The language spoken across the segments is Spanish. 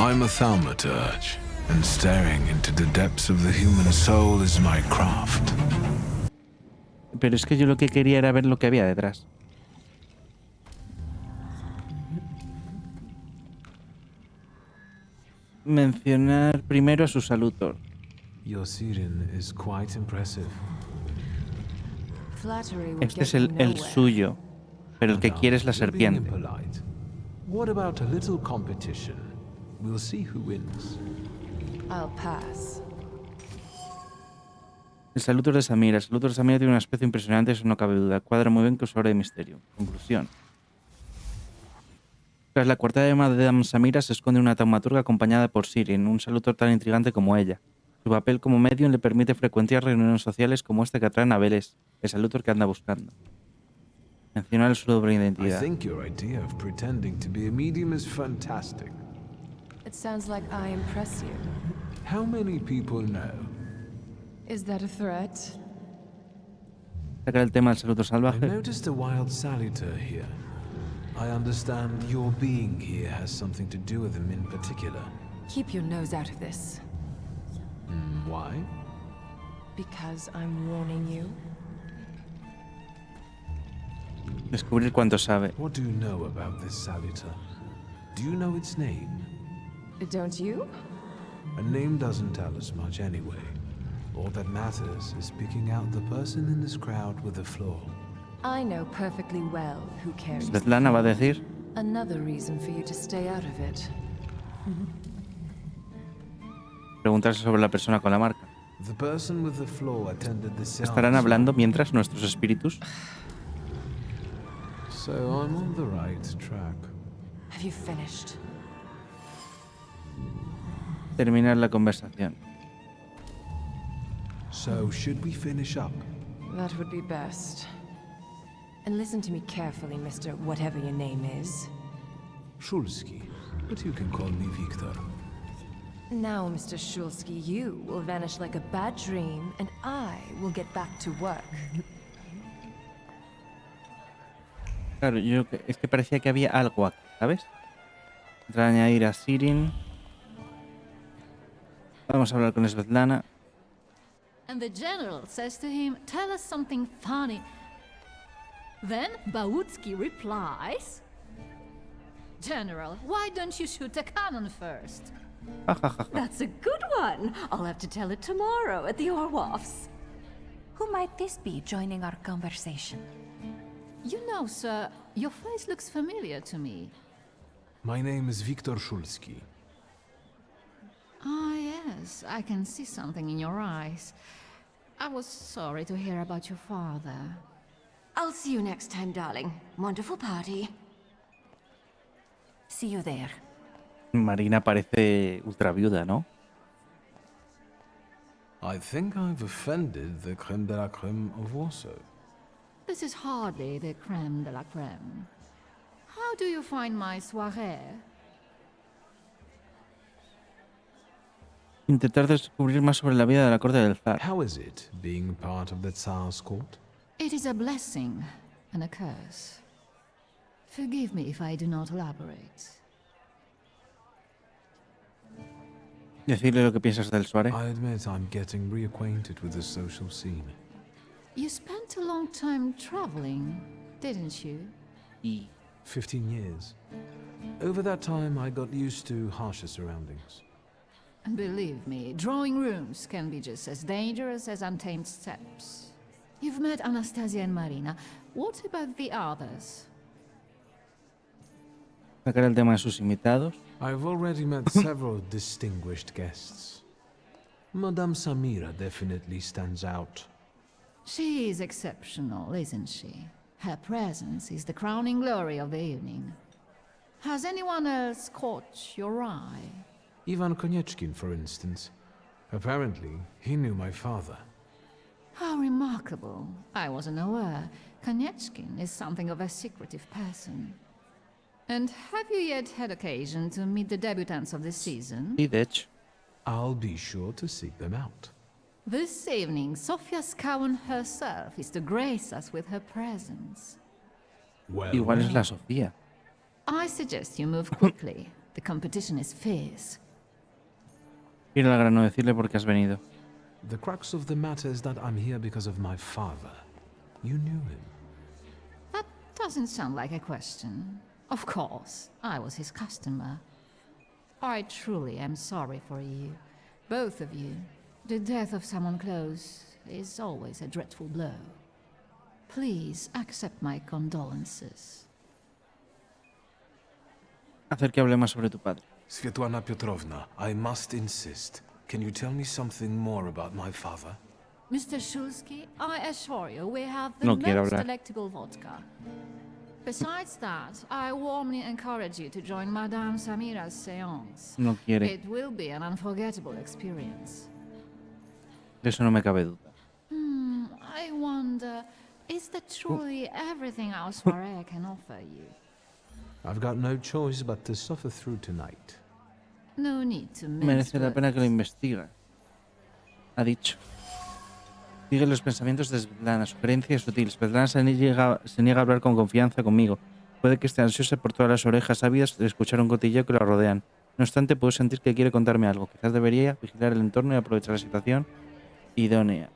I'm a thaumaturge, and staring into the depths of the human soul is my craft. Pero es que yo lo que quería era ver lo que había detrás. Mencionar primero a su salutor. Your siren is quite impressive. Este es el suyo, pero el que quiere es la serpiente. What about a little competition? We'll see who wins. I'll pass. El salutor de Samira. El salutor de Samira tiene un aspecto impresionante, eso no cabe duda. Cuadra muy bien con su obra de misterio. Conclusión. Tras la cuarta llama de Madame Samira se esconde una taumaturga acompañada por Sirin, un salutor tan intrigante como ella. Su papel como medium le permite frecuentar reuniones sociales como esta que atraen a Beles, el salutor que anda buscando. Mencionar su doble identidad. I think your idea of pretending to be a medium is fantastic. It sounds like I impress you. How many people know? Is that a threat? Sacar el tema del saludo I salvaje. noticed a wild salutor here. I understand your being here has something to do with him in particular. Keep your nose out of this. Why? Because I'm warning you. Descubrir cuánto sabe. What do you know about this salutor? Do you know its name? Don't you? A name doesn't tell us much anyway. All that matters is picking out the person in this crowd with a flaw. I know perfectly well who carries Svetlana va a decir. another reason for you to stay out of it. Preguntarse sobre la persona con la marca. The person with the flaw attended the seance. ¿Estarán hablando mientras nuestros espíritus? So I'm on the right track. Have you finished? Terminar la conversación. So should we finish up? That would be best. And listen to me carefully, Mr. Whatever your name is. Shulsky, but you can call me Victor. Now, Mr. Shulsky, you will vanish like a bad dream, and I will get back to work. Claro, es que parecía que había algo aquí, ¿sabes? Para añadir a Sirin. Vamos a hablar con Svetlana. And the general says to him, "Tell us something funny." Then Bautsky replies, "General, why don't you shoot a cannon first?" That's a good one. I'll have to tell it tomorrow at the Orwoffs. Who might this be joining our conversation? You know, sir, your face looks familiar to me. My name is Viktor Shulsky. Ah, yes, I can see something in your eyes. I was sorry to hear about your father. I'll see you next time, darling. Wonderful party. See you there. Marina parece ultra viuda, ¿no? I think I've offended the creme de la creme of Warsaw. This is hardly the creme de la creme. How do you find my soirée? Intentar descubrir más sobre la vida de la corte del zar. How is it being part of the Tsar's court? It is a blessing and a curse. Forgive me if I do not elaborate. Decirle lo que piensas del soirée. I admit I'm getting reacquainted with the social scene. You spent a long time traveling, didn't you? 15 years. Over that time, I got used to harsher surroundings. And believe me, drawing rooms can be just as dangerous as untamed steppes. You've met Anastasia and Marina. What about the others? Sacar el tema de sus invitados. I've already met several distinguished guests. Madame Samira definitely stands out. She is exceptional, isn't she? Her presence is the crowning glory of the evening. Has anyone else caught your eye? Ivan Konieczkin, for instance. Apparently, he knew my father. How remarkable. I wasn't aware. Konieczkin is something of a secretive person. And have you yet had occasion to meet the debutants of the season? Sí, de hecho. I'll be sure to seek them out. This evening, Sofia Scowen herself is to grace us with her presence. Well, Igual es la Sofía. I suggest you move quickly. The competition is fierce. Ir al grano, decirle por qué has venido. The crux of the matter is that I'm here because of my father. You knew him. That doesn't sound like a question. Of course, I was his customer. I truly am sorry for you, both of you. The death of someone close is always a dreadful blow. Please accept my condolences. Hacer que hable más sobre tu padre. Svetlana Petrovna, I must insist. Can you tell me something more about my father? Mr. Shulsky, I assure you we have the No quiero most hablar. delectable vodka. Besides that, I warmly encourage you to join Madame Samira's séance. No quiere. It will be an unforgettable experience. De eso no me cabe duda. I wonder, is that truly everything our soirée can offer you? I've got no choice but to suffer through tonight. No need to mince Merece la pena que lo words. investigue. Ha dicho. Sigue los pensamientos de Svetlana. Sugerencia es sutil. Svetlana se niega a hablar con confianza conmigo. Puede que esté ansiosa por todas las orejas ávidas de escuchar un cotilleo que la rodean. No obstante, puedo sentir que quiere contarme algo. Quizás debería vigilar el entorno y aprovechar la situación idónea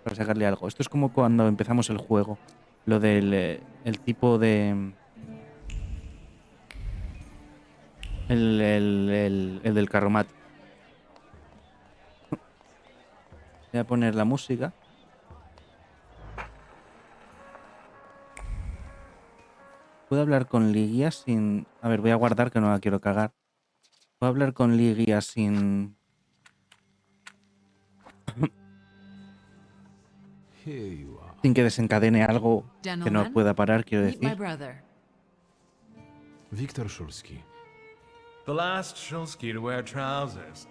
para sacarle algo. Esto es como cuando empezamos el juego. Lo del el tipo de... El del carromato. Voy a poner la música. ¿Puedo hablar con Ligia sin...? A ver, voy a guardar que no la quiero cagar. ¿Puedo hablar con Ligia sin...? Here you are. Sin que desencadene algo que no Gentlemen, pueda parar, quiero meet my decir. brother. Viktor Shulsky. The last Shulsky to wear trousers.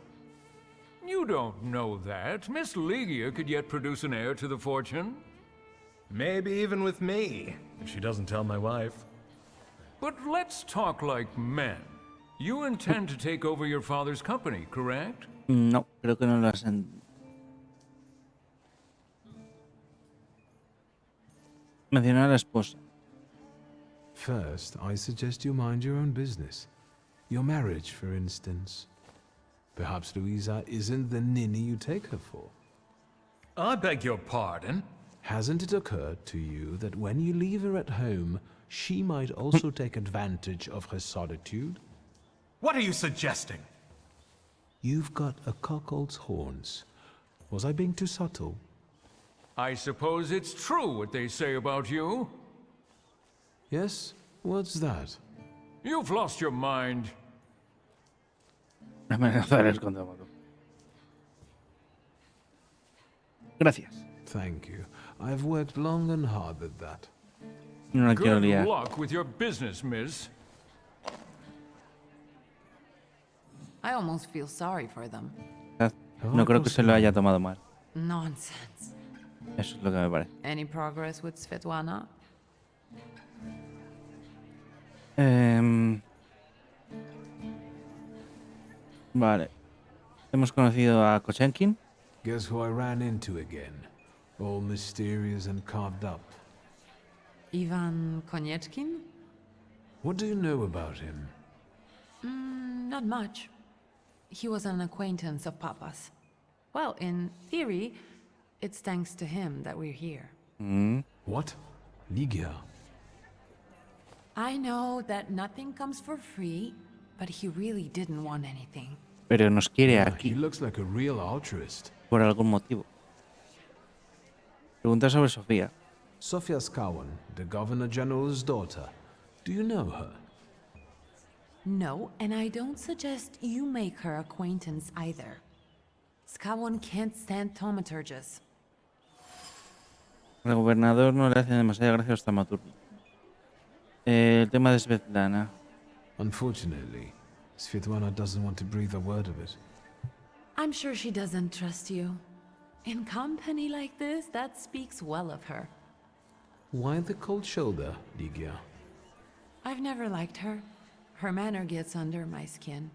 You don't know that. Miss Ligia could yet produce an heir to the fortune. Maybe even with me, if she doesn't tell my wife. But let's talk like men. You intend to take over your father's company, correct? No, creo que no lo has... Mencionar a la esposa. First, I suggest you mind your own business. Your marriage, for instance. Perhaps Louisa isn't the ninny you take her for. I beg your pardon? Hasn't it occurred to you that when you leave her at home, she might also take advantage of her solitude? What are you suggesting? You've got a cuckold's horns. Was I being too subtle? I suppose it's true what they say about you. Yes? What's that? You've lost your mind. Amenazar el contrabando. Gracias. Thank you. I've worked long and hard at that. No la quiero Good liar. luck with your business, miss. I almost feel sorry for them. No creo que se lo haya tomado mal. Nonsense. Eso es lo que me parece. Any progress with Svetlana? Vale. Hemos conocido a Kochenkin. Guess who I ran into again? All mysterious and carved up. Ivan Konieczkin? What do you know about him? Not much. He was an acquaintance of Papa's. Well, in theory, it's thanks to him that we're here. What? Ligia? I know that nothing comes for free, but he really didn't want anything. Pero nos quiere He aquí looks like a real altruist. por algún motivo. Pregunta sobre Sofía. Sofia Skawan, the Governor General's daughter. Do you know her? No, and I don't suggest you make her acquaintance either. Skawon can't stand thaumaturges. Al gobernador no le hace demasiada gracia los thaumaturgos. El tema de Svetlana. Unfortunately, Svetlana doesn't want to breathe a word of it. I'm sure she doesn't trust you. In company like this, that speaks well of her. Why the cold shoulder, Ligia? I've never liked her. Her manner gets under my skin.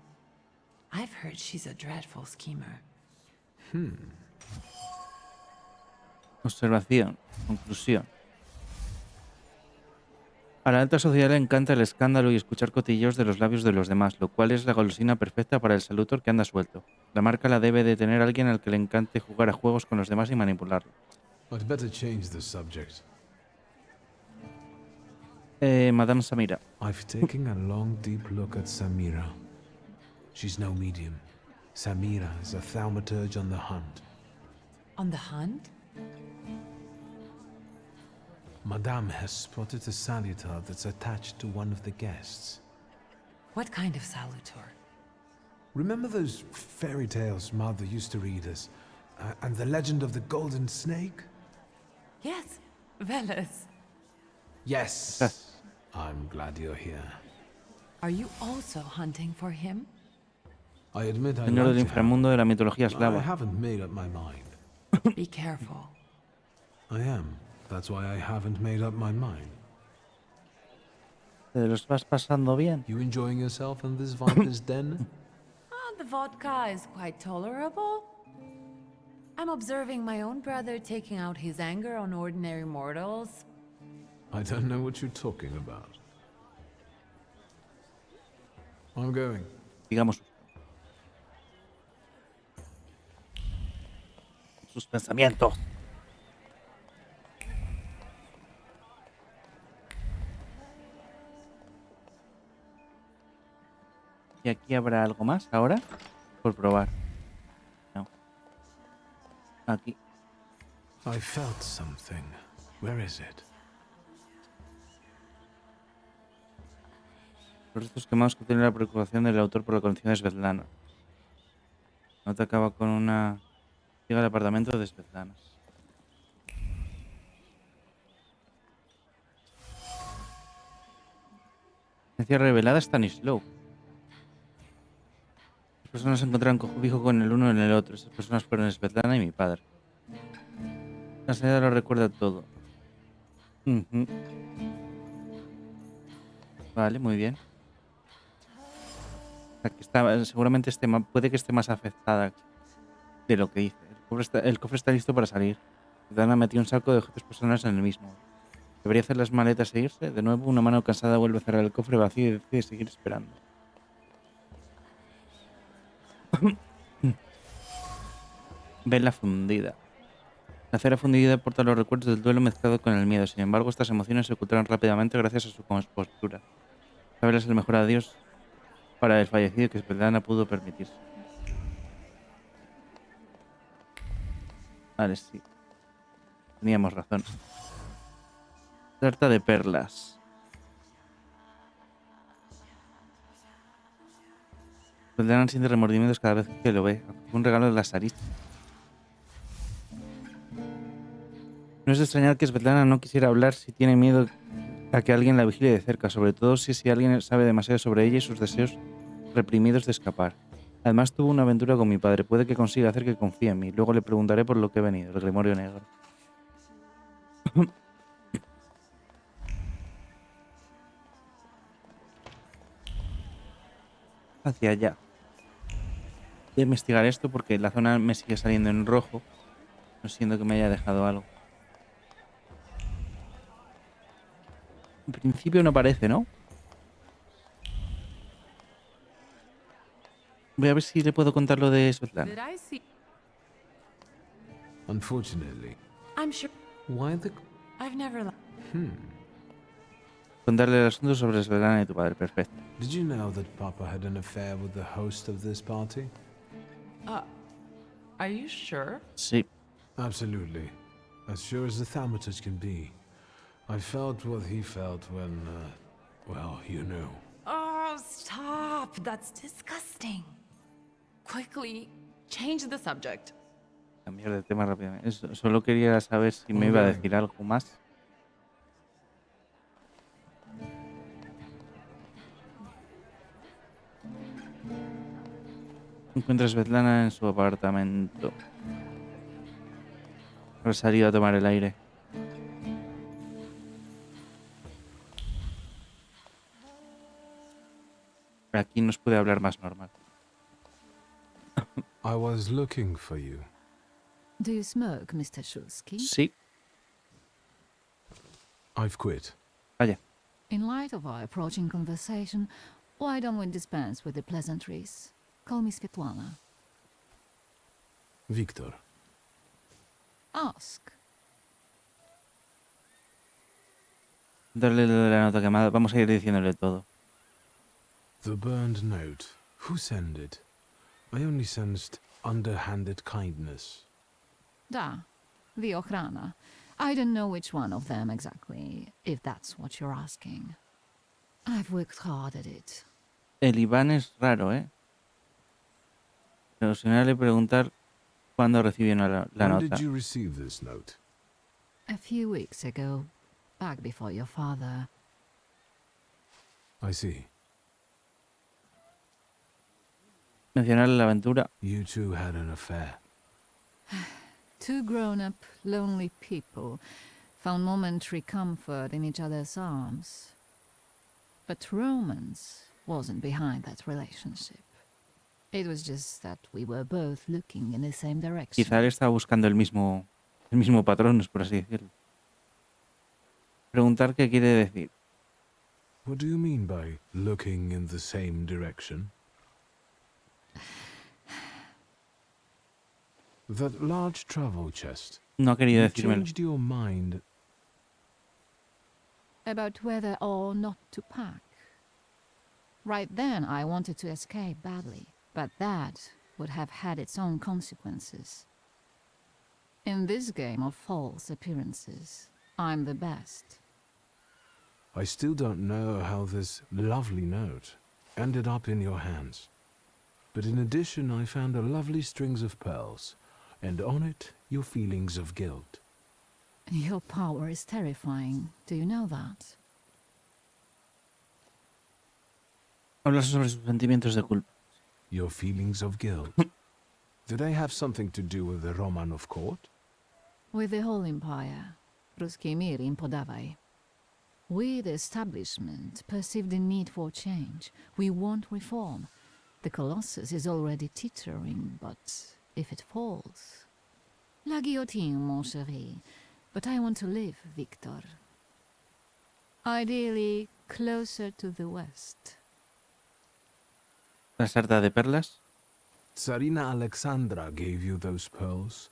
I've heard she's a dreadful schemer. Observación. Conclusión. A la alta sociedad le encanta el escándalo y escuchar cotilleos de los labios de los demás, lo cual es la golosina perfecta para el salutor que anda suelto. La marca la debe de tener alguien al que le encante jugar a juegos con los demás y manipularlos. I'd better change the subject. Madame Samira. I've taken a long, deep look at Samira. She's no medium. Samira is a thaumaturge on the hunt. On the hunt? Madame has spotted a salutar that's attached to one of the guests. What kind of salutor? Remember those fairy tales Mother used to read us? And the legend of the golden snake? Yes, Veles. Yes. Yes. I'm glad you're here. Are you also hunting for him? I admit I Señor del like to inframundo de la mitología have. I eslava. haven't made up my mind. Be careful. I am. That's why I haven't made up my mind. ¿Te los vas pasando bien? You enjoying yourself in this viper's den? The vodka is quite tolerable. I'm observing my own brother taking out his anger on ordinary mortals. I don't know what you're talking about. I'm going. Digamos sus pensamientos. ¿Y aquí habrá algo más ahora? Por probar. No. Aquí. I felt something. Where is it? Los restos quemados que tiene la preocupación del autor por la condición de Svetlana. Nota acaba con una... Llega al apartamento de Svetlana. Presencia revelada Stanislaw. Las personas se encontraron cobijo con el uno en el otro. Esas personas fueron Svetlana y mi padre. La señora lo recuerda todo. Ujú. Vale, muy bien. O sea, que está, seguramente puede que esté más afectada de lo que dice. El cofre está listo para salir. Svetlana metió un saco de objetos personales en el mismo. Debería hacer las maletas e irse. De nuevo, una mano cansada vuelve a cerrar el cofre vacío y decide seguir esperando. Vela fundida. La cera fundida porta los recuerdos del duelo mezclado con el miedo. Sin embargo, estas emociones se ocultaron rápidamente gracias a su compostura. La vela es el mejor adiós para el fallecido que Svetlana pudo permitirse. Vale, sí. Teníamos razón. Tarta de perlas. Svetlana siente remordimientos cada vez que lo ve. Fue un regalo de la Sarita. No es de extrañar que Svetlana no quisiera hablar si tiene miedo a que alguien la vigile de cerca, sobre todo si alguien sabe demasiado sobre ella y sus deseos reprimidos de escapar. Además tuvo una aventura con mi padre, puede que consiga hacer que confíe en mí. Luego le preguntaré por lo que he venido, el grimorio negro. Hacia allá. Voy a investigar esto porque la zona me sigue saliendo en rojo. No siento que me haya dejado algo. En principio no parece, ¿no? Voy a ver si le puedo contar lo de Svetlana. Did I see? Unfortunately. I'm sure Why the... I've never. Contarle el asunto sobre Svetlana y tu padre. Perfecto. Did you know that Papa had an affair with the host of this party? Are you sure? Sí. Absolutely. As sure as the thaumaturge can be. I felt what he felt when, well, you know. Oh, stop! That's disgusting. Quickly, change the subject. Cambiar de tema rápidamente. Solo quería saber si me iba a decir algo más. Encuentra a Svetlana en su apartamento. Ha salido a tomar el aire. Aquí nos puede hablar más normal. I was looking for you. Do you smoke, Mr. Shulsky? Sí. I've quit. Vaya. In light of our approaching conversation, why don't we dispense with the pleasantries? Call me Svetlana. Victor. Ask. Darle la nota quemada. Vamos a ir diciéndole todo. The burned note. Who sent it? I only sensed underhanded kindness. Da, the Ochrana. I don't know which one of them exactly, if that's what you're asking. I've worked hard at it. El Iván es raro, ¿eh? Pero si no le preguntar cuándo recibió la When nota. did you receive this note? A few weeks ago, back before your father. I see. Mencionarle la aventura. You two had an affair. Two grown-up, lonely people found momentary comfort in each other's arms. But romance wasn't behind that relationship. It was just that we were both looking in the same direction. Quizá él estaba buscando el mismo patrón, por así decirlo. Preguntar qué quiere decir. What do you mean by looking in the same direction? That large travel chest. No ha querido You decirme. changed your mind. About whether or not to pack. Right then, I wanted to escape badly, but that would have had its own consequences. In this game of false appearances, I'm the best. I still don't know how this lovely note ended up in your hands. But in addition, I found a lovely strings of pearls, and on it, your feelings of guilt. Your power is terrifying. Do you know that? Habla sobre sus sentimientos de culpa. Your feelings of guilt. Did they have something to do with the Romanov court? With the whole empire, Ruski mir im podawaj. We, the establishment, perceive the need for change. We want reform. The Colossus is already teetering, but if it falls... La guillotine, mon chéri. But I want to live, Victor. Ideally, closer to the west. La sarta de perlas. Tsarina Alexandra gave you those pearls.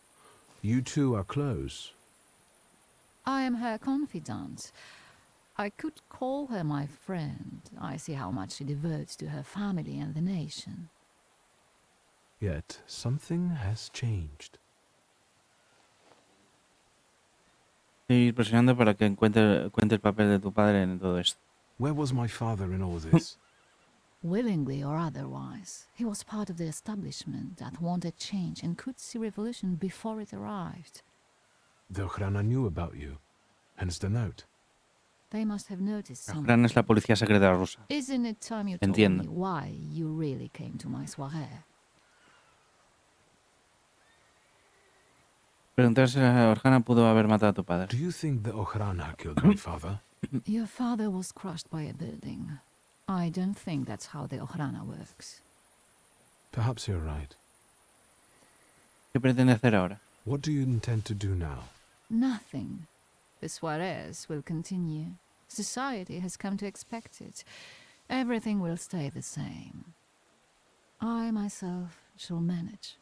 You two are close. I am her confidant. I could call her my friend. I see how much she devotes to her family and the nation. Yet something has changed. Estoy presionando para que cuente el papel de tu padre en todo esto. Where was my father in all this? Willingly or otherwise, he was part of the establishment that wanted change and could see revolution before it arrived. The Ochrana knew about you, hence the note. They must have noticed La something. Ochrana es la policía secreta rusa. Isn't it time you told Entiendo. me why you really came to my soirée? Preguntar si la Ochrana pudo haber matado a tu padre. Do you think the Ochrana killed my father? Your father was crushed by a building. I don't think that's how the Ochrana works. Perhaps you're right. ¿Qué pretende hacer ahora? What do you intend to do now? Nothing. The soirees will continue. Society has come to expect it. Everything will stay the same. I myself shall manage.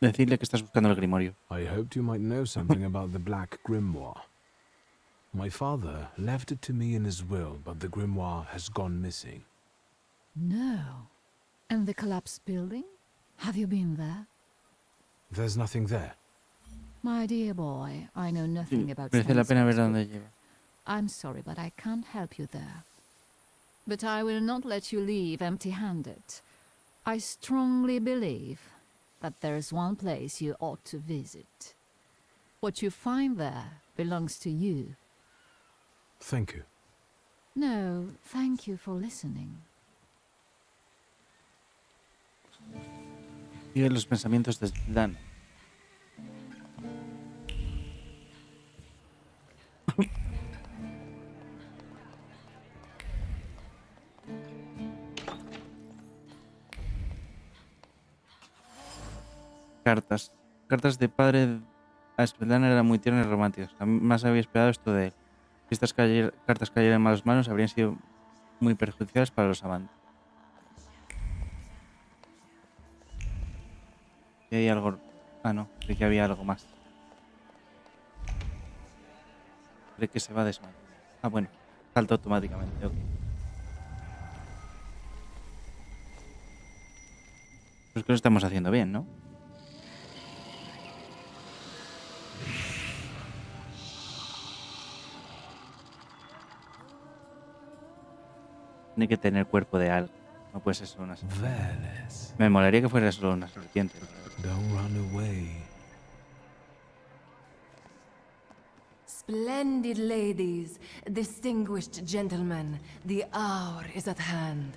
Decirle que estás buscando el grimorio. I hoped you might know something about the Black Grimoire. My father left it to me in his will, but the grimoire has gone missing. No. And the collapsed building? Have you been there? There's nothing there. My dear boy, I know nothing about Merece la pena ver Sanskrit. dónde lleva. I'm sorry, but I can't help you there. But I will not let you leave empty-handed. I strongly believe that there is one place you ought to visit. What you find there belongs to you. Thank you. No, thank you for listening. Sigue los pensamientos de Dan. Cartas. Cartas de padre a Svetlana eran muy tiernas y románticas. Jamás había esperado esto de él. Si estas cartas cayeran en malas manos, habrían sido muy perjudiciales para los amantes. Y hay algo... Ah, no, creí que había algo más. Creo que se va a desmayar. Ah, bueno, salta automáticamente, ok. Pues que lo estamos haciendo bien, ¿no? Tiene que tener cuerpo de algo. No puede ser solo una serpiente. Veles, Me molaría que fuera solo una serpiente. don't run away. Splendid ladies, distinguished gentlemen, the hour is at hand.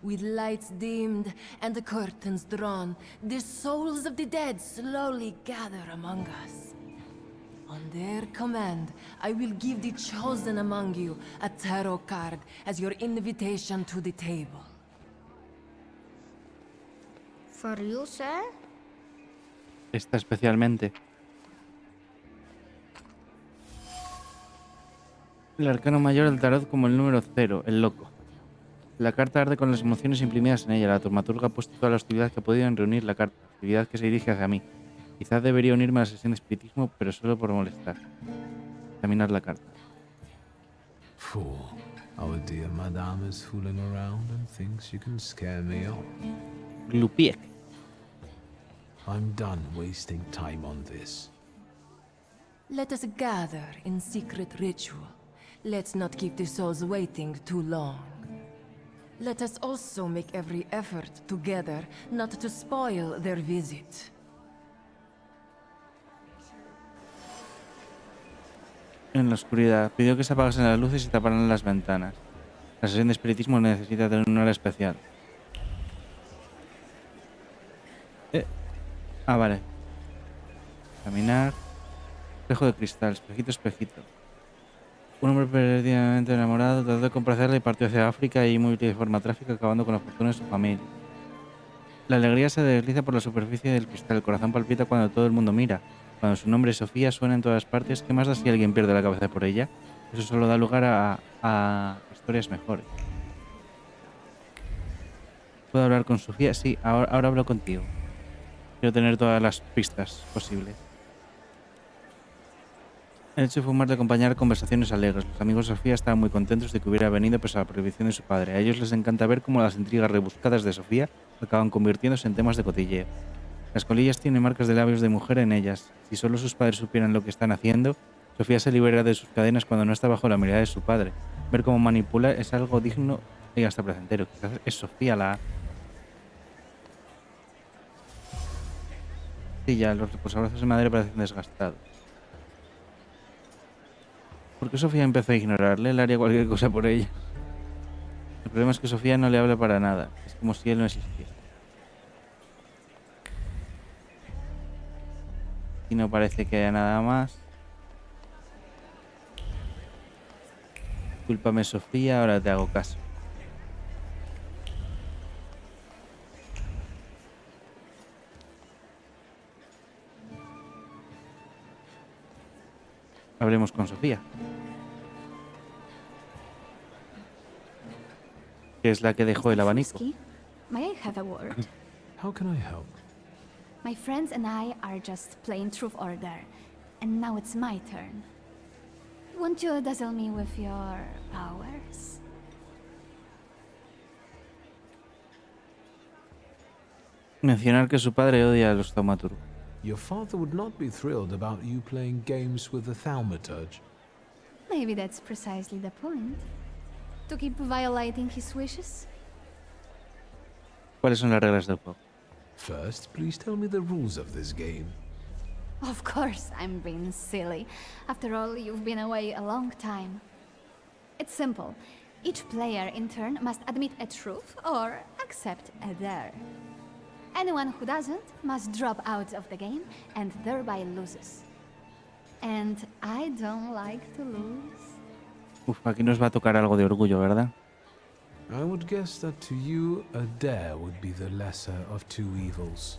With lights dimmed and the curtains drawn, the souls of the dead slowly gather among us. On their command, I will give the chosen among you a tarot card as your invitation to the table. For you, sir? Esta especialmente. El arcano mayor del tarot como el número 0, el loco. La carta arde con las emociones imprimidas en ella. La taumaturga ha puesto toda la hostilidad que ha podido en reunir la carta, hostilidad que se dirige hacia mí. Quizás debería unirme a la sesión de espiritismo, pero solo por molestar. Examinar la carta. Fool. Our dear madame is fooling around and thinks you can scare me off. Glupiek. I'm done wasting time on this. Let us gather in secret ritual. Let's not keep the souls waiting too long. Let us also make every effort together not to spoil their visit. En la oscuridad, pidió que se apagasen las luces y taparan las ventanas. La sesión de espiritismo necesita tener una hora especial. Vale. Caminar. Espejo de cristal, espejito, espejito. Un hombre perdidamente enamorado trató de complacerla y partió hacia África y muy de forma trágica, acabando con la fortuna de su familia. La alegría se desliza por la superficie del cristal, el corazón palpita cuando todo el mundo mira. Cuando su nombre Sofía suena en todas partes, ¿qué más da si alguien pierde la cabeza por ella? Eso solo da lugar a historias mejores. ¿Puedo hablar con Sofía? Sí, ahora hablo contigo. Quiero tener todas las pistas posibles. El hecho de fumar de acompañar conversaciones alegres. Los amigos de Sofía estaban muy contentos de que hubiera venido pese a la prohibición de su padre. A ellos les encanta ver cómo las intrigas rebuscadas de Sofía acaban convirtiéndose en temas de cotilleo. Las colillas tienen marcas de labios de mujer en ellas. Si solo sus padres supieran lo que están haciendo, Sofía se libera de sus cadenas cuando no está bajo la mirada de su padre. Ver cómo manipula es algo digno y hasta placentero. Quizás es Sofía la... Sí, ya, los reposabrazos de madera parecen desgastados. ¿Por qué Sofía empezó a ignorarle? Él haría cualquier cosa por ella. El problema es que Sofía no le habla para nada. Es como si él no existiera. Y no parece que haya nada más. Discúlpame, Sofía, ahora te hago caso. Hablemos con Sofía. Que es la que dejó el abanico. Shulsky, may I have a word? How can I help? My friends and I are just playing Truth Order, and now it's my turn. Won't you dazzle me with your powers? Mencionar que su padre odia a los thaumaturgos. Your father would not be thrilled about you playing games with the thaumaturge. Maybe that's precisely the point. To keep violating his wishes? ¿Cuáles son las reglas del juego? First, please tell me the rules of this game. Of course, I'm being silly. After all, you've been away a long time. It's simple. Each player in turn must admit a truth or accept a dare. Anyone who doesn't must drop out of the game and thereby loses. And I don't like to lose. Uf, aquí nos va a tocar algo de orgullo, ¿verdad? I would guess that to you, a dare would be the lesser of two evils.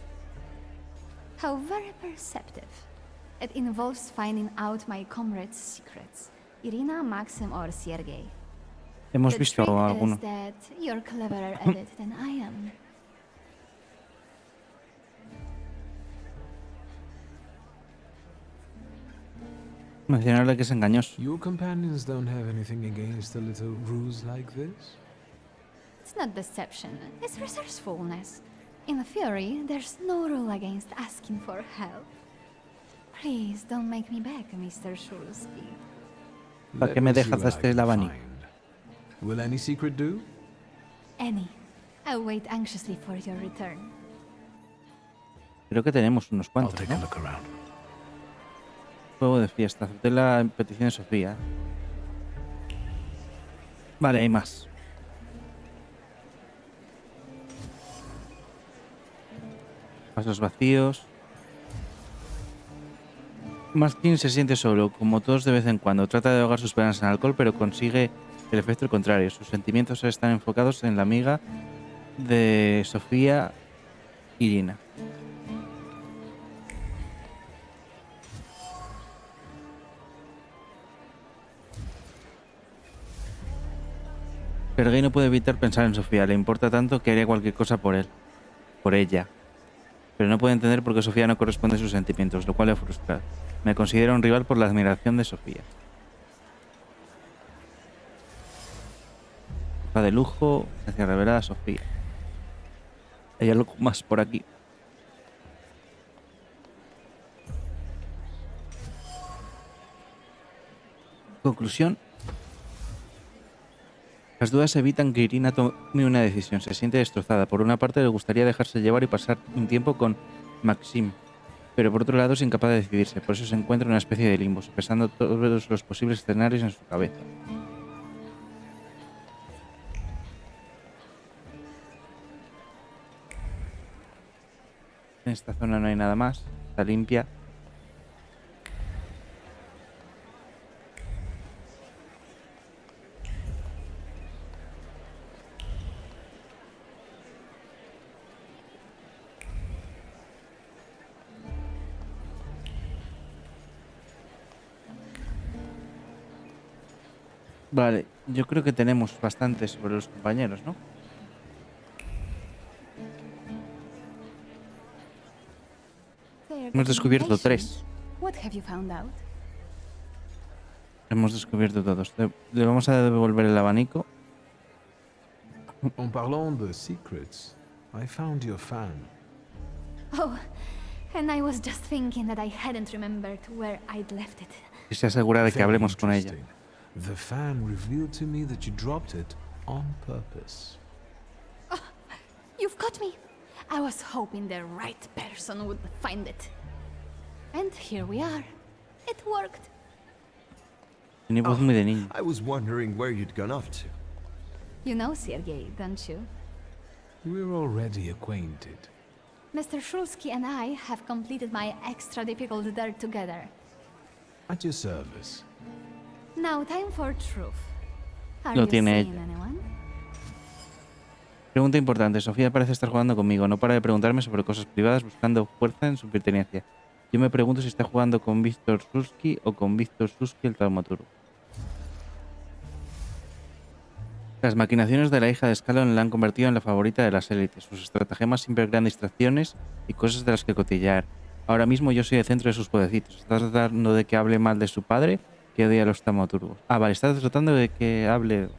How very perceptive. It involves finding out my comrades' secrets. Irina, Maxim, or Sergei. Hemos The visto trick alguno. is that you're cleverer at it than I am. Mencionarle que es engañoso. Your companions don't have anything against a little ruse like this? It's not deception, it's resourcefulness. In theory, there's no rule against asking for help. Please don't make me beg, Mr. Shulsky. ¿Para qué me dejas este el abanico? Will any secret do? Any. I'll wait anxiously for your return. Creo que tenemos unos I'll cuantos, take a ¿no? look around. Juego de fiesta. Acepté la petición de Sofía. Vale, hay más. Vasos vacíos. Maskin se siente solo, como todos de vez en cuando. Trata de ahogar sus penas en alcohol, pero consigue el efecto contrario. Sus sentimientos están enfocados en la amiga de Sofía, Irina. Sergei no puede evitar pensar en Sofía. Le importa tanto que haría cualquier cosa por él. Por ella. Pero no puede entender por qué Sofía no corresponde a sus sentimientos, lo cual le frustra. Me considero un rival por la admiración de Sofía. Va de lujo, hacia revelada Sofía. Hay algo más por aquí. Conclusión. Las dudas evitan que Irina tome una decisión. Se siente destrozada. Por una parte le gustaría dejarse llevar y pasar un tiempo con Maxim, pero por otro lado es incapaz de decidirse. Por eso se encuentra en una especie de limbo, sopesando todos los posibles escenarios en su cabeza. En esta zona no hay nada más. Está limpia. Vale, yo creo que tenemos bastante sobre los compañeros, ¿no? Hemos descubierto 3. What have you found out? Hemos descubierto todos. Le vamos a devolver el abanico. En parlant de secrets, I found your fan. Oh, and I was just thinking that I hadn't remembered where I'd left it. Y se asegura de que Very hablemos con ella. interesting. The fan revealed to me that you dropped it on purpose. You've got me. I was hoping the right person would find it. And here we are. It worked. Tiene voz muy de niño. I was wondering where you'd gone off to. You know Sergei, don't you? We're already acquainted. Mr. Shulsky and I have completed my extra difficult dirt together. At your service. Now time for truth. Are Lo you tiene seeing ella. anyone? Pregunta importante. Sofía parece estar jugando conmigo. No para de preguntarme sobre cosas privadas buscando fuerza en su pertenencia. Yo me pregunto si está jugando con Víctor Shulsky o con Víctor Shulsky el dramaturgo. Las maquinaciones de la hija de Scalon la han convertido en la favorita de las élites. Sus estratagemas siempre crean distracciones y cosas de las que cotillear. Ahora mismo yo soy el centro de sus podercitos. ¿Estás tratando de que hable mal de su padre? Que odia a los taumaturgos. Ah, vale, estás tratando de que hable...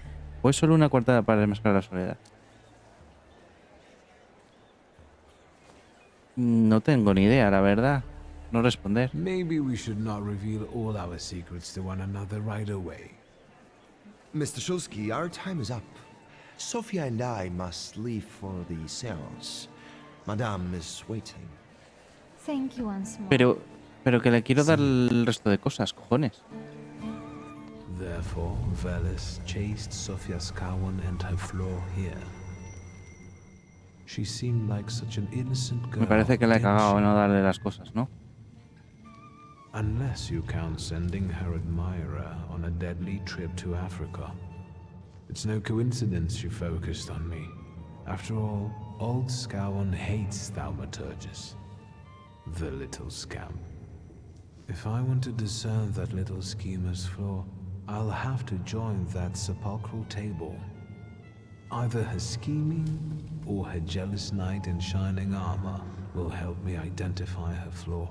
¿O es solo una coartada para mezclar la soledad? No tengo ni idea, la verdad. No responder. Maybe we should not reveal all our secrets to one another right away. Mr. Shulsky, our time is up. Sophia and I must leave for the seance. Madame is waiting. Thank you once more. Pero que le quiero dar el resto de cosas, cojones. Therefore, Veles chased Sofia Skawan and her floor here. She seemed like such an innocent girl. Me parece que le he didn't cagado she? no darle las cosas, ¿no? Unless you count sending her admirer on a deadly trip to Africa. It's no coincidence she focused on me. After all, old Scowan hates thaumaturges. The little scamp. If I want to discern that little schemer's flaw, I'll have to join that sepulchral table. Either her scheming or her jealous knight in shining armor will help me identify her flaw.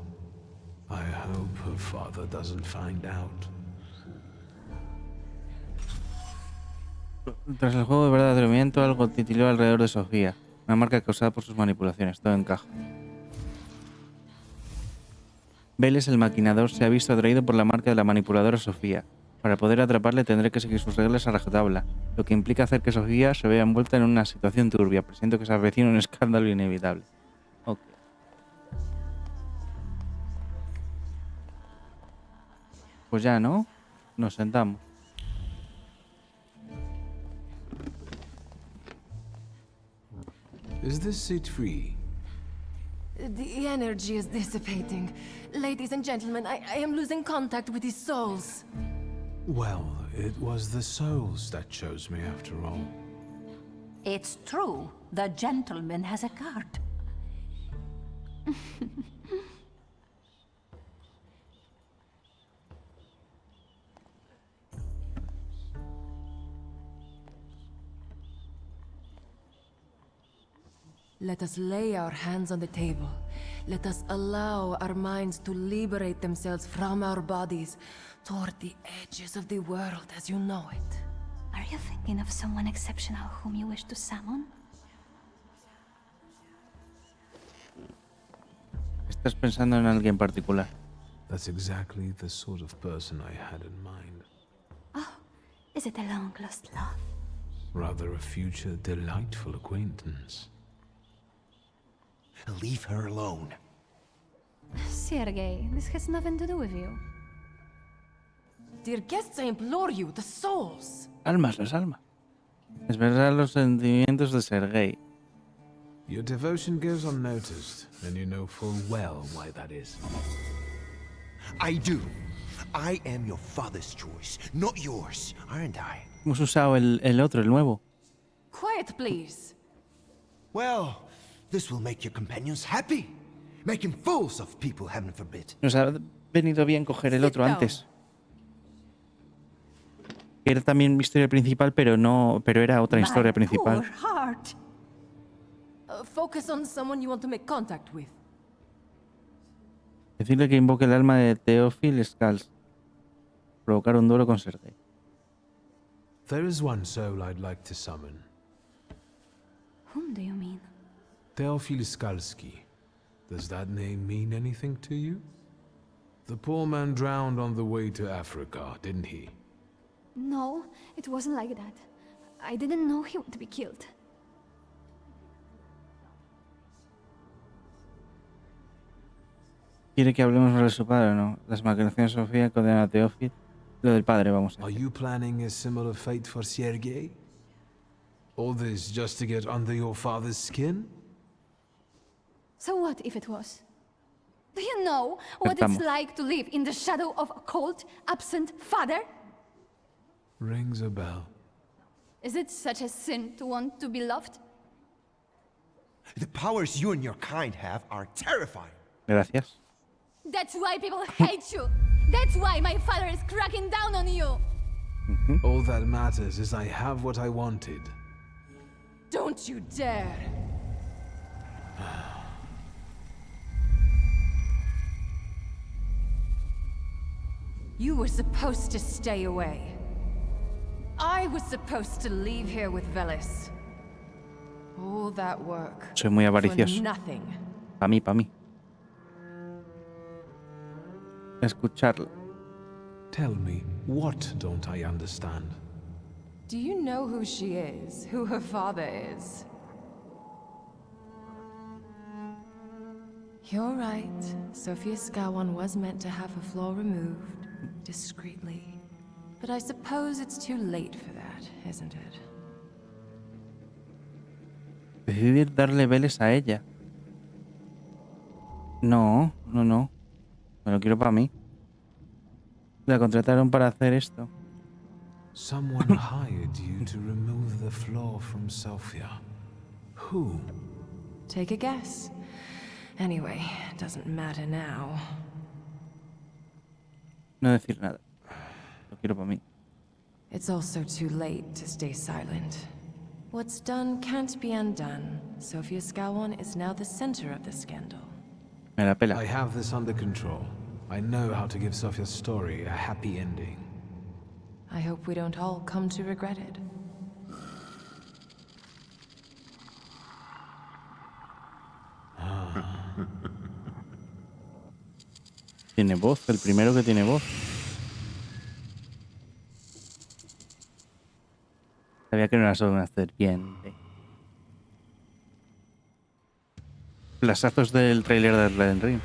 I hope her father doesn't find out. Tras el juego de verdadero movimiento, algo titiló alrededor de Sofía, una marca causada por sus manipulaciones. Todo encaja. Veles, el maquinador, se ha visto atraído por la marca de la manipuladora Sofía. Para poder atraparle tendré que seguir sus reglas a rajatabla, lo que implica hacer que Sofía se vea envuelta en una situación turbia. Presiento que se avecina un escándalo inevitable. Ok. Pues ya, ¿no? Nos sentamos. Is this seat free? The energy is dissipating. Ladies and gentlemen, I am losing contact with these souls. Well, it was the souls that chose me after all. It's true. The gentleman has a card. Let us lay our hands on the table. Let us allow our minds to liberate themselves from our bodies toward the edges of the world as you know it. Are you thinking of someone exceptional whom you wish to summon? ¿Estás pensando en alguien particular? That's exactly the sort of person I had in mind. Oh, is it a long-lost love? Rather a future delightful acquaintance. Leave her alone. Sergei, this has nothing to do with you. Dear guests, I implore you, the souls. Almas, las almas. Expresar los sentimientos de Sergei. Your devotion goes unnoticed, and you know full well why that is. I do. I am your father's choice, not yours, aren't I? Hemos usado el otro, el nuevo. Quiet, please. Well, this will make your companions happy. Making fools of people, heaven forbid. Nos ha venido bien coger el otro antes. Era también misterio principal, pero era otra historia principal. Poor heart. Focus on someone you want to make contact with. Decirle que invoque el alma de Theophil Scals. Provocar un duelo con Sergei. There is one soul I'd like to summon. Whom do you mean? Theophil Skalski. Does that name mean anything to you? The poor man drowned on the way to Africa, didn't he? No, it wasn't like that. I didn't know he would be killed. ¿Quiere que hablemos sobre su padre o no? Las maquinaciones de Sofía condenan a Theophil. Lo del padre, vamos a Are decir. you planning a similar fate for Sergei? All this just to get under your father's skin? So what if it was? Do you know what it's like to live in the shadow of a cold, absent father? Rings a bell. Is it such a sin to want to be loved? The powers you and your kind have are terrifying. Gracias. That's why people hate you. That's why my father is cracking down on you. All that matters is I have what I wanted. Don't you dare! You were supposed to stay away. I was supposed to leave here with Velis. All that work Soy muy avaricioso. for nothing. Pa' mí. Escucharlo. Tell me, what don't I understand? Do you know who she is? Who her father is? You're right. Sophia Skawan was meant to have her flaw removed, discreetly. But I suppose it's too late for that, isn't it? Decidir darle veles a ella. No. Me lo quiero para mí. La contrataron para hacer esto. Someone hired you to remove the flaw from Sophia. Who? Take a guess. Anyway, it doesn't matter now. No decir nada. Lo quiero para mí. It's also too late to stay silent. What's done can't be undone. Sofia Skowron is now the center of the scandal. Me la I pela. have this under control. I know how to give Sophia's story a happy ending. I hope we don't all come to regret it. Tiene voz, el primero que tiene voz. Sabía que no era solo una serpiente. Plasazos del tráiler de Elden Ring.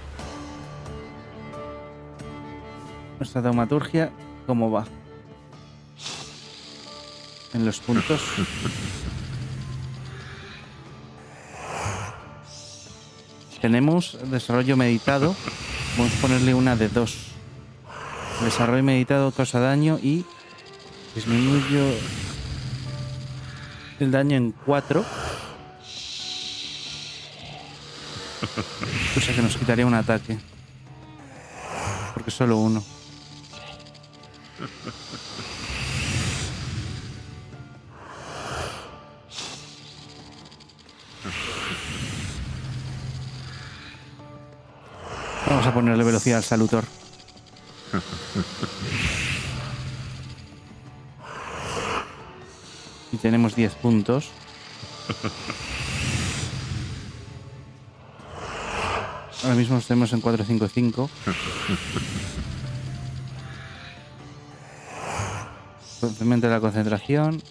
Nuestra taumaturgia, ¿cómo va? En los puntos. Tenemos desarrollo meditado. Vamos a ponerle una de 2. Desarrollo meditado causa daño y disminuyo el daño en 4. O sea que nos quitaría un ataque. Porque solo uno. Vamos a ponerle velocidad al salutor. Y tenemos 10 puntos. Ahora mismo nos tenemos en 455. Aumenta la concentración.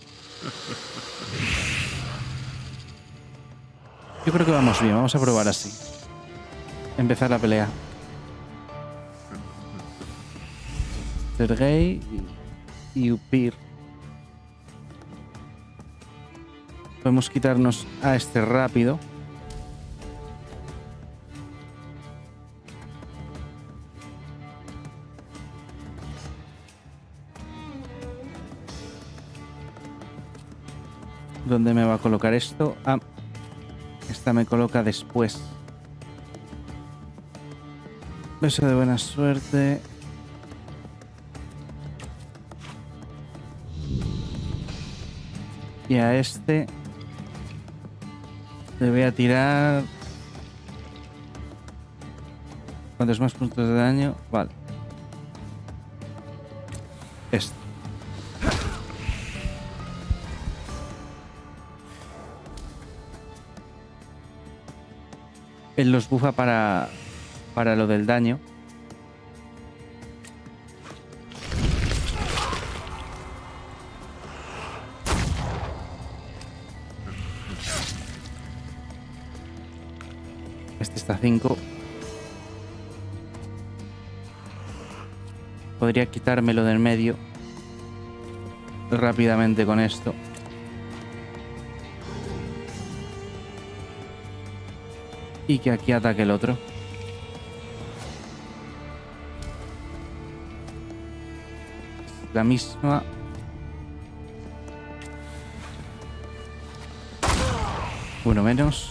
Yo creo que vamos bien. Vamos a probar así. Empezar la pelea. Sergei y Upir. Podemos quitarnos a este rápido. ¿Dónde me va a colocar esto? Ah, esta me coloca después. Beso de buena suerte. Y a este le voy a tirar... ¿Cuántos más puntos de daño? Vale. Este. Él los bufa para lo del daño. Este está a 5. Podría quitármelo del medio rápidamente con esto. Y que aquí ataque el otro. La misma. Uno menos.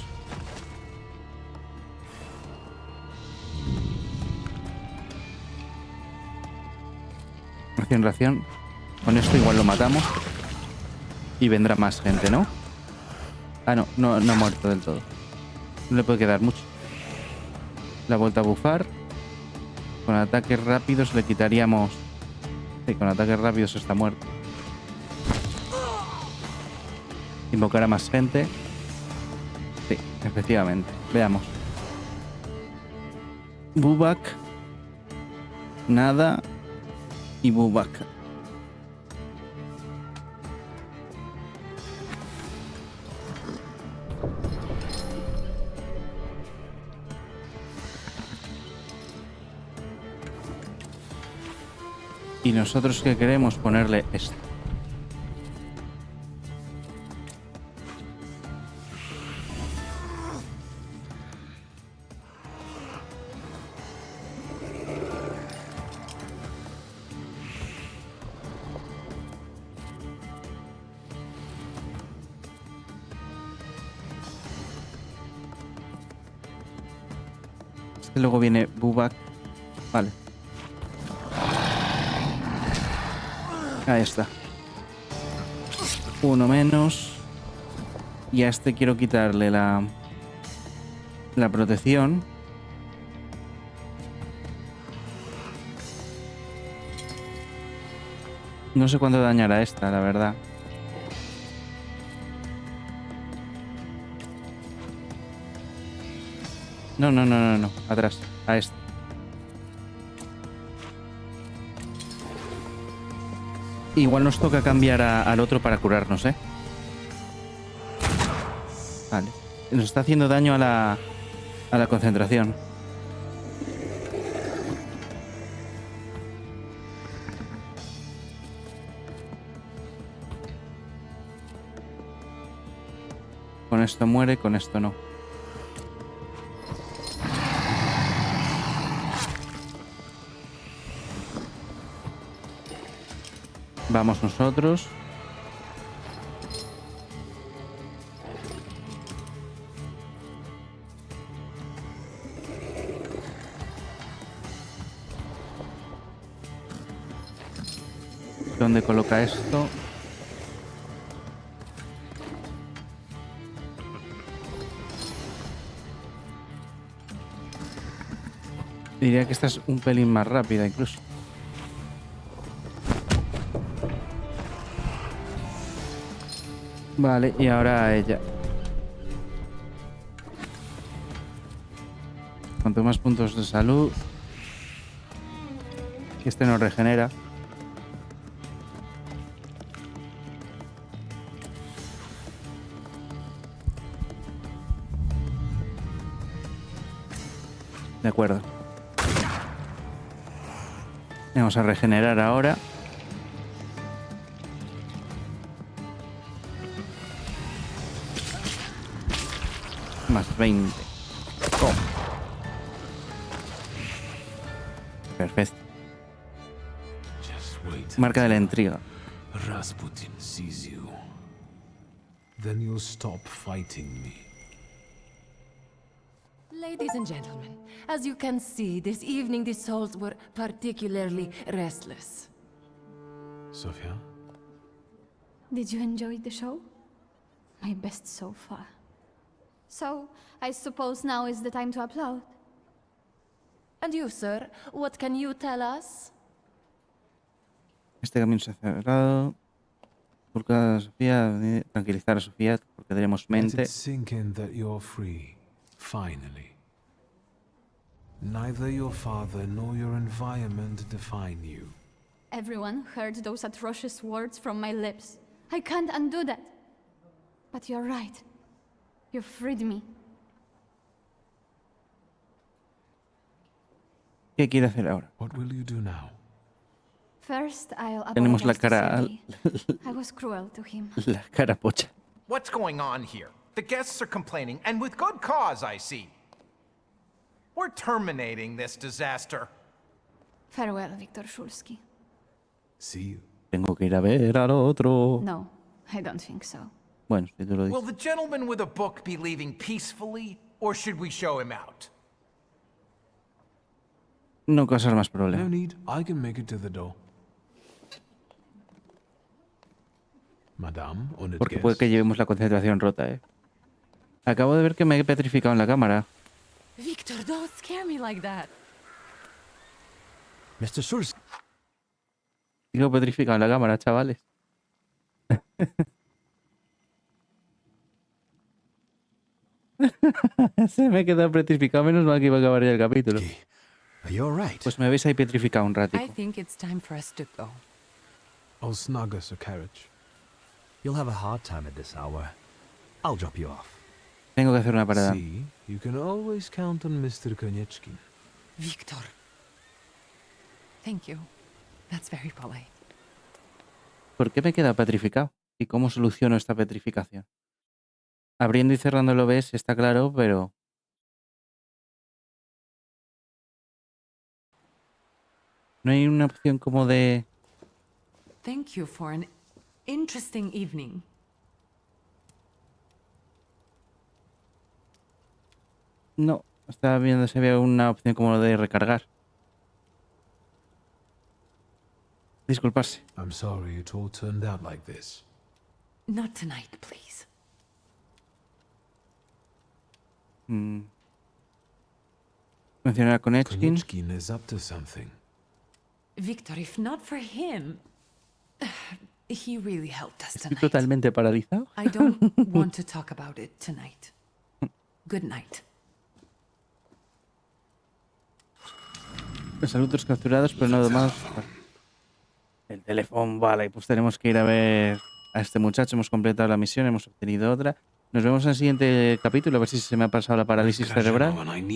Ración. Con esto igual lo matamos. Y vendrá más gente, ¿no? Ah, no ha muerto del todo. No le puede quedar mucho. La vuelta a bufar. Con ataques rápidos le quitaríamos... Sí, con ataques rápidos está muerto. Invocar a más gente. Sí, efectivamente. Veamos. Bubak. Nada. Y Bubak. Y nosotros que queremos ponerle esto. Es que luego viene Bubak. Vale. Ahí está. Uno menos. Y a este quiero quitarle la protección. No sé cuánto dañará esta, la verdad. No. Atrás. A este. Igual nos toca cambiar al otro para curarnos, ¿eh? Vale. Nos está haciendo daño a la concentración. Con esto muere, con esto no. Vamos nosotros. ¿Dónde coloca esto? Diría que esta es un pelín más rápida incluso. Vale, y ahora a ella. Cuanto más puntos de salud. Este nos regenera. De acuerdo. Vamos a regenerar ahora. Más 20. Oh. Perfecto. Marca de la intriga. Rasputin sees you. Then you'll stop fighting me. Ladies and gentlemen, as you can see, this evening the souls were particularly restless. Sofia? Did you enjoy the show? My best so far. So, I suppose now is the time to upload. And you, sir, what can you tell us? Este camino se ha cerrado. Busca a Sofía, tranquilizar a Sofía porque tenemos Let mente. it sink in that you're free, finally. Neither your father nor your environment define you. Everyone heard those atrocious words from my lips. I can't undo that. But you're right. You freed me. ¿Qué quiere hacer ahora? What will you do now? First, I'll Tenemos la apologize to cara, Sergei. I was cruel to him. la cara pocha. What's going on here? The guests are complaining, and with good cause, I see. We're terminating this disaster. Farewell, Viktor Shulsky. See you. Tengo que ir a ver al otro. No, I don't think so. Bueno, si tú lo Will dices. the gentleman with a book be leaving peacefully, or should we show him out? No causar más No problemas. need. I can make it to the door. Madame, honored Porque puede que guests. llevemos la concentración rota, ¿eh? Acabo de ver que me he petrificado en la cámara. Victor, don't scare me like that. Mr. Shulsky. Sigo petrificado en la cámara, chavales. Se me he quedado petrificado, menos mal que iba a acabar ya el capítulo. Are you all right? Pues me veis ahí petrificado un I ratico. think it's time for us to go. I'll snug us a carriage. You'll have a hard time at this hour. I'll drop you off. Tengo que hacer una parada. See, you can always count on Mr. Konieczkin. Victor. Thank you. That's very polite. ¿Por qué me he quedado petrificado? ¿Y cómo soluciono esta petrificación? Abriendo y cerrando el OBS está claro, pero... No hay una opción como de... Thank you for an interesting evening. No, estaba viendo si había una opción como de recargar. Disculparse. I'm sorry it all turned out like this. Not tonight, please. Mencionar a Konechkin. Konechkin is up to something. Victor, if not for him, he really helped us Estoy tonight. totalmente paralizado. I don't want to talk about it tonight. Good night. Los adultos capturados, pero no domados. El teléfono, vale. Pues tenemos que ir a ver a este muchacho. Hemos completado la misión, hemos obtenido otra. Nos vemos en el siguiente capítulo, a ver si se me ha pasado la parálisis cerebral.